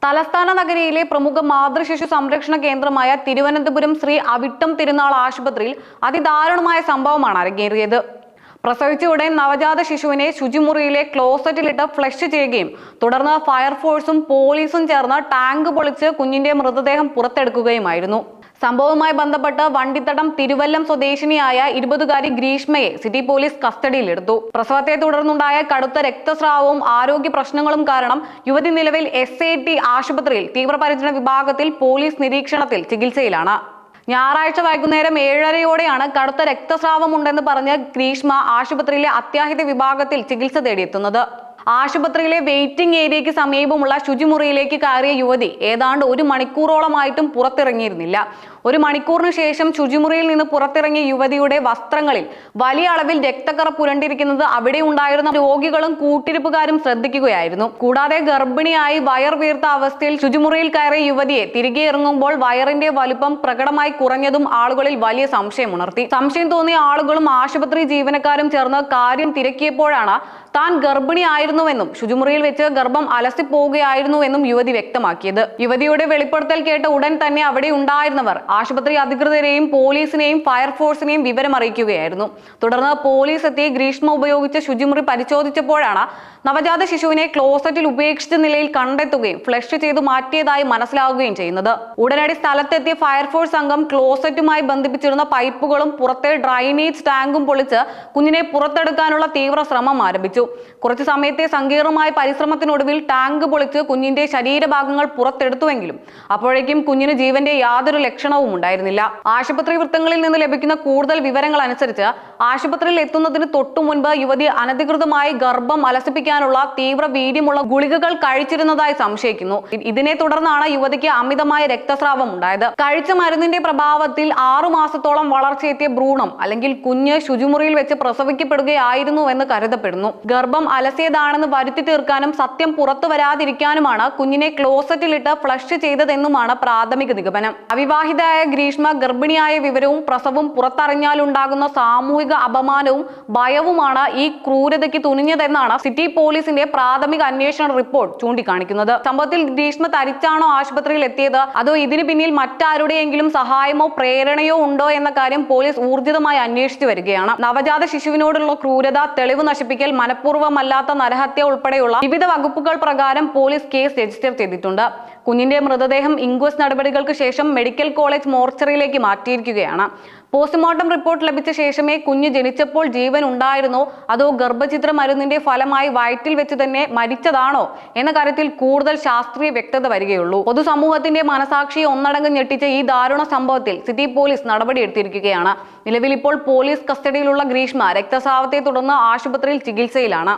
തലസ്ഥാന നഗരിയിലെ പ്രമുഖ മാതൃശിശു സംരക്ഷണ കേന്ദ്രമായ തിരുവനന്തപുരം ശ്രീ അവിട്ടം തിരുനാൾ ആശുപത്രിയിൽ അതിദാരുണമായ സംഭവമാണ് അരങ്ങേറിയത്. പ്രസവിച്ച ഉടൻ നവജാത ശിശുവിനെ ശുചിമുറിയിലെ ക്ലോസറ്റിലിട്ട് ഫ്ലഷ് ചെയ്യുകയും തുടർന്ന് ഫയർഫോഴ്സും പോലീസും ചേർന്ന് ടാങ്ക് പൊളിച്ച് കുഞ്ഞിന്റെ മൃതദേഹം പുറത്തെടുക്കുകയുമായിരുന്നു. സംഭവവുമായി ബന്ധപ്പെട്ട് വണ്ടിത്തടം തിരുവല്ലം സ്വദേശിനിയായ 20-കാരി ഗ്രീഷ്മയെ സിറ്റി പോലീസ് കസ്റ്റഡിയിലെടുത്തു. പ്രസവത്തെ തുടർന്നുണ്ടായ കടുത്ത രക്തസ്രാവവും ആരോഗ്യ പ്രശ്നങ്ങളും കാരണം യുവതി നിലവിൽ SAT ആശുപത്രിയിൽ തീവ്രപരിചരണ വിഭാഗത്തിൽ പോലീസ് നിരീക്ഷണത്തിൽ ചികിത്സയിലാണ്. ഞായറാഴ്ച വൈകുന്നേരം 7:30-യോടെയാണ് കടുത്ത രക്തസ്രാവമുണ്ടെന്ന് പറഞ്ഞ് ഗ്രീഷ്മ ആശുപത്രിയിലെ അത്യാഹിത വിഭാഗത്തിൽ ചികിത്സ തേടിയെത്തുന്നത്. ആശുപത്രിയിലെ വെയിറ്റിംഗ് ഏരിയയ്ക്ക് സമീപമുള്ള ശുചിമുറിയിലേക്ക് കയറിയ യുവതി ഏതാണ്ട് 1 മണിക്കൂറോളമായിട്ടും പുറത്തിറങ്ങിയിരുന്നില്ല. 1 മണിക്കൂറിന് ശേഷം ശുചിമുറിയിൽ നിന്ന് പുറത്തിറങ്ങിയ യുവതിയുടെ വസ്ത്രങ്ങളിൽ വലിയ അളവിൽ രക്തക്കറ പുരണ്ടിരിക്കുന്നത് അവിടെ ഉണ്ടായിരുന്ന രോഗികളും കൂട്ടിരിപ്പുകാരും ശ്രദ്ധിക്കുകയായിരുന്നു. കൂടാതെ ഗർഭിണിയായി വയർ വീർത്ത അവസ്ഥയിൽ ശുചിമുറിയിൽ കയറിയ യുവതിയെ തിരികെ ഇറങ്ങുമ്പോൾ വയറിന്റെ വലുപ്പം പ്രകടമായി കുറഞ്ഞതും ആളുകളിൽ വലിയ സംശയമുണർത്തി. സംശയം തോന്നിയ ആളുകളും ആശുപത്രി ജീവനക്കാരും ചേർന്ന് കാര്യം തിരക്കിയപ്പോഴാണ് താൻ ഗർഭിണിയായിരുന്നുവെന്നും ശുചിമുറിയിൽ വെച്ച് ഗർഭം അലസിപ്പോവുകയായിരുന്നുവെന്നും യുവതി വ്യക്തമാക്കിയത്. യുവതിയുടെ വെളിപ്പെടുത്തൽ കേട്ട ഉടൻ തന്നെ അവിടെ ഉണ്ടായിരുന്നവർ ആശുപത്രി അധികൃതരെയും പോലീസിനെയും ഫയർഫോഴ്സിനെയും വിവരമറിയിക്കുകയായിരുന്നു. തുടർന്ന് പോലീസ് എത്തി ഗ്രീഷ്മ ഉപയോഗിച്ച് ശുചിമുറി പരിശോധിച്ചപ്പോഴാണ് നവജാത ശിശുവിനെ ക്ലോസറ്റിൽ ഉപേക്ഷിച്ച നിലയിൽ കണ്ടെത്തുകയും ഫ്ലഷ് ചെയ്തു മാറ്റിയതായി മനസ്സിലാവുകയും ചെയ്യുന്നത്. ഉടനടി സ്ഥലത്തെത്തിയ ഫയർഫോഴ്സ് സംഘം ക്ലോസറ്റുമായി ബന്ധിപ്പിച്ചിരുന്ന പൈപ്പുകളും പുറത്തെ ഡ്രൈനേജ് ടാങ്കും പൊളിച്ച് കുഞ്ഞിനെ പുറത്തെടുക്കാനുള്ള തീവ്ര ശ്രമം ആരംഭിച്ചു. കുറച്ചു സമയത്തെ സങ്കീർണമായ പരിശ്രമത്തിനൊടുവിൽ ടാങ്ക് പൊളിച്ച് കുഞ്ഞിന്റെ ശരീരഭാഗങ്ങൾ പുറത്തെടുത്തുവെങ്കിലും അപ്പോഴേക്കും കുഞ്ഞിന് ജീവന്റെ യാതൊരു ലക്ഷണവും ഉണ്ടായിരുന്നില്ല. ആശുപത്രി വൃത്തങ്ങളിൽ നിന്ന് ലഭിക്കുന്ന കൂടുതൽ വിവരങ്ങൾ അനുസരിച്ച് ആശുപത്രിയിൽ എത്തുന്നതിന് തൊട്ടു മുൻപ് യുവതി അനധികൃതമായി ഗർഭം അലസിപ്പിക്കാനുള്ള തീവ്ര വീര്യമുള്ള ഗുളികകൾ കഴിച്ചിരുന്നതായി സംശയിക്കുന്നു. ഇതിനെ തുടർന്നാണ് യുവതിക്ക് അമിതമായ രക്തസ്രാവം ഉണ്ടായത്. കഴിച്ച മരുന്നിന്റെ പ്രഭാവത്തിൽ 6 മാസത്തോളം വളർച്ചയെത്തിയ ഭ്രൂണം അല്ലെങ്കിൽ കുഞ്ഞ് ശുചിമുറിയിൽ വെച്ച് പ്രസവിക്കപ്പെടുകയായിരുന്നു എന്ന് കരുതപ്പെടുന്നു. ഗർഭം അലസിയതാണെന്ന് വരുത്തി തീർക്കാനും സത്യം പുറത്തു വരാതിരിക്കാനുമാണ് കുഞ്ഞിനെ ക്ലോസറ്റിലിട്ട് ഫ്ലഷ് ചെയ്തതെന്നുമാണ് പ്രാഥമിക നിഗമനം. അവിവാഹിതയായ ഗ്രീഷ്മ ഗർഭിണിയായ വിവരവും പ്രസവം പുറത്തറിഞ്ഞാലുണ്ടാകുന്ന സാമൂഹിക അപമാനവും ഭയവുമാണ് ഈ ക്രൂരതയ്ക്ക് തുനിഞ്ഞതെന്നാണ് സിറ്റി പോലീസിന്റെ പ്രാഥമിക അന്വേഷണ റിപ്പോർട്ട് ചൂണ്ടിക്കാണിക്കുന്നത്. സംഭവത്തിൽ ഗ്രീഷ്മ തരിച്ചാണോ ആശുപത്രിയിൽ എത്തിയത്, അതോ ഇതിന് പിന്നിൽ മറ്റാരുടെയെങ്കിലും സഹായമോ പ്രേരണയോ ഉണ്ടോ എന്ന കാര്യം പോലീസ് ഊർജിതമായി അന്വേഷിച്ചു വരികയാണ്. നവജാത ശിശുവിനോടുള്ള ക്രൂരത, തെളിവ് നശിപ്പിക്കൽ, മനഃപൂർവ്വമല്ലാത്ത നരഹത്യ ഉൾപ്പെടെയുള്ള വിവിധ വകുപ്പുകൾ പ്രകാരം പോലീസ് കേസ് രജിസ്റ്റർ ചെയ്തിട്ടുണ്ട്. കുഞ്ഞിന്റെ മൃതദേഹം ഇൻക്വസ്റ്റ് നടപടികൾക്ക് ശേഷം മെഡിക്കൽ കോളേജ് മോർച്ചറിയിലേക്ക് മാറ്റിയിരിക്കുകയാണ്. പോസ്റ്റ്മോർട്ടം റിപ്പോർട്ട് ലഭിച്ച ശേഷമേ കുഞ്ഞ് ജനിച്ചപ്പോൾ ജീവൻ ഉണ്ടായിരുന്നോ അതോ ഗർഭചിത്ര മരുന്നിന്റെ ഫലമായി വയറ്റിൽ വെച്ച് തന്നെ മരിച്ചതാണോ എന്ന കാര്യത്തിൽ കൂടുതൽ ശാസ്ത്രീയ വ്യക്തത വരികയുള്ളൂ. പൊതുസമൂഹത്തിന്റെ മനസാക്ഷിയെ ഒന്നടങ്കം ഞെട്ടിച്ച ഈ ദാരുണ സംഭവത്തിൽ സിറ്റി പോലീസ് നടപടിയെടുത്തിരിക്കുകയാണ്. നിലവിൽ ഇപ്പോൾ പോലീസ് കസ്റ്റഡിയിലുള്ള ഗ്രീഷ്മ രക്തസ്രാവത്തെ തുടർന്ന് ആശുപത്രിയിൽ ചികിത്സയിലാണ്.